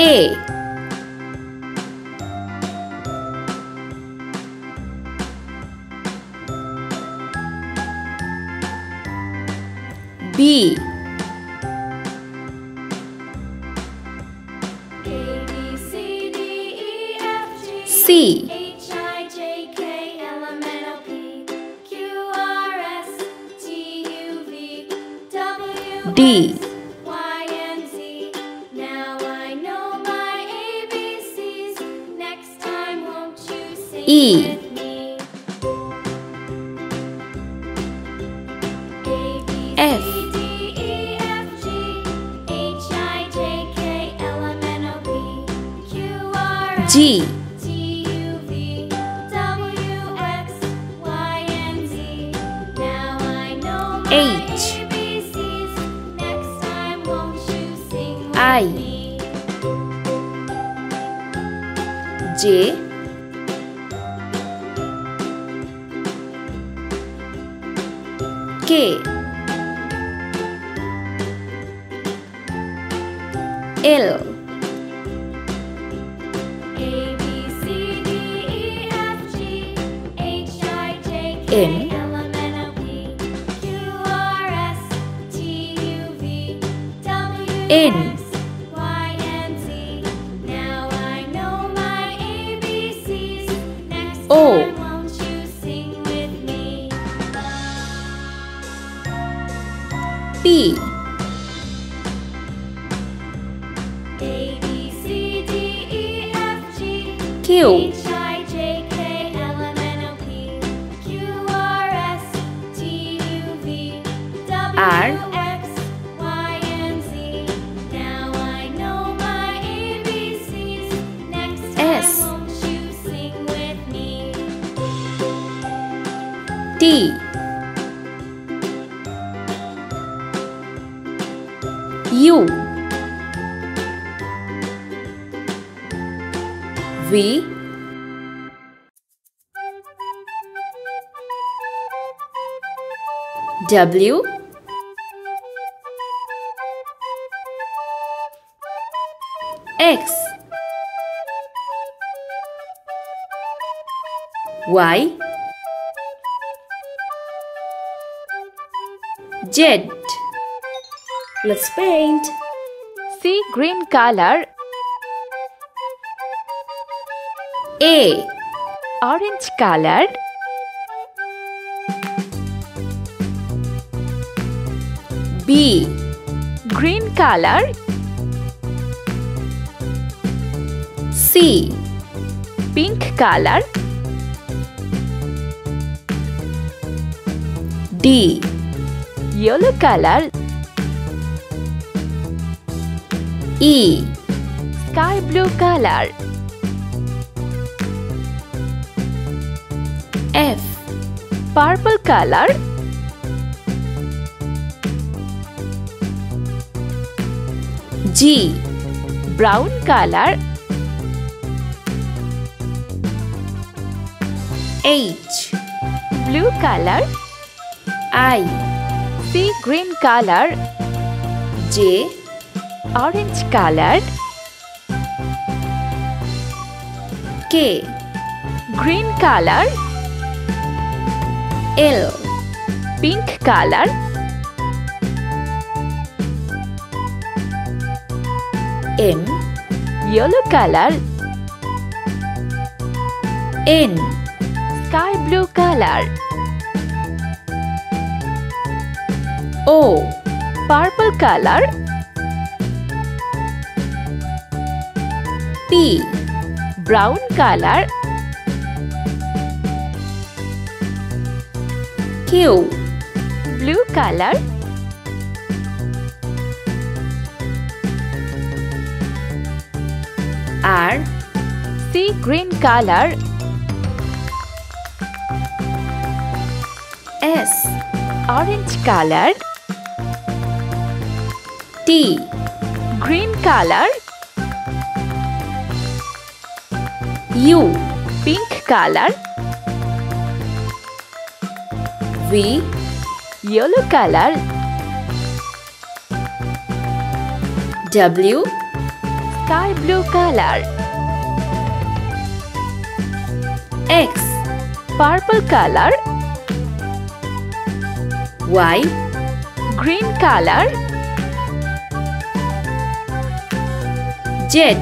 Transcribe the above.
A. B. A, B, C, D, E, F, G, C. H, I, J, K, L, M, N, O, P, Q, R, S, T, U, V, W, D. X, Y, and Z. Now I know my ABCs. Next time, won't you sing E. with me? A, B, F. C, D, E, F, G, H, I, J, K, L, M, N, O, P, Q, R, S, G. T, U, V, W, X, Y, and Z. Now I know my H. ABCs. Next time, won't you sing with I. me? J. K. L. A, B, C, D, E, F, G, H, I, J, M. K, L, M, N, O, P, Q, R, S, T, U, V, W, N. X, Y, and Z. Now I know my ABCs. Next O. time, won't you sing with me? P. A, B, C, D, E, F, G, Q. H, I, J, K, L, M, N, O, P, Q, R, S, T, U, V, W, R. X, Y, and Z. Now I know my ABCs. Next time, S. won't you sing with me? T. U. V. W. X. Y. Z. Let's paint. C. Green color. A. Orange color. B. Green color. C. Pink color. D. Yellow color. E. Sky blue color. F. Purple color. G. Brown color. H. Blue color. I. C. Green color. J. Orange color. K. Green color. L. Pink color. M. Yellow color. N. Sky blue color. O. Purple color. P. Brown color. Q. Blue color. R. C. Green color. S. Orange color. T. Green color. U. Pink color. V. Yellow color. W. sky blue color. X, Purple color. Y, Green color. Z,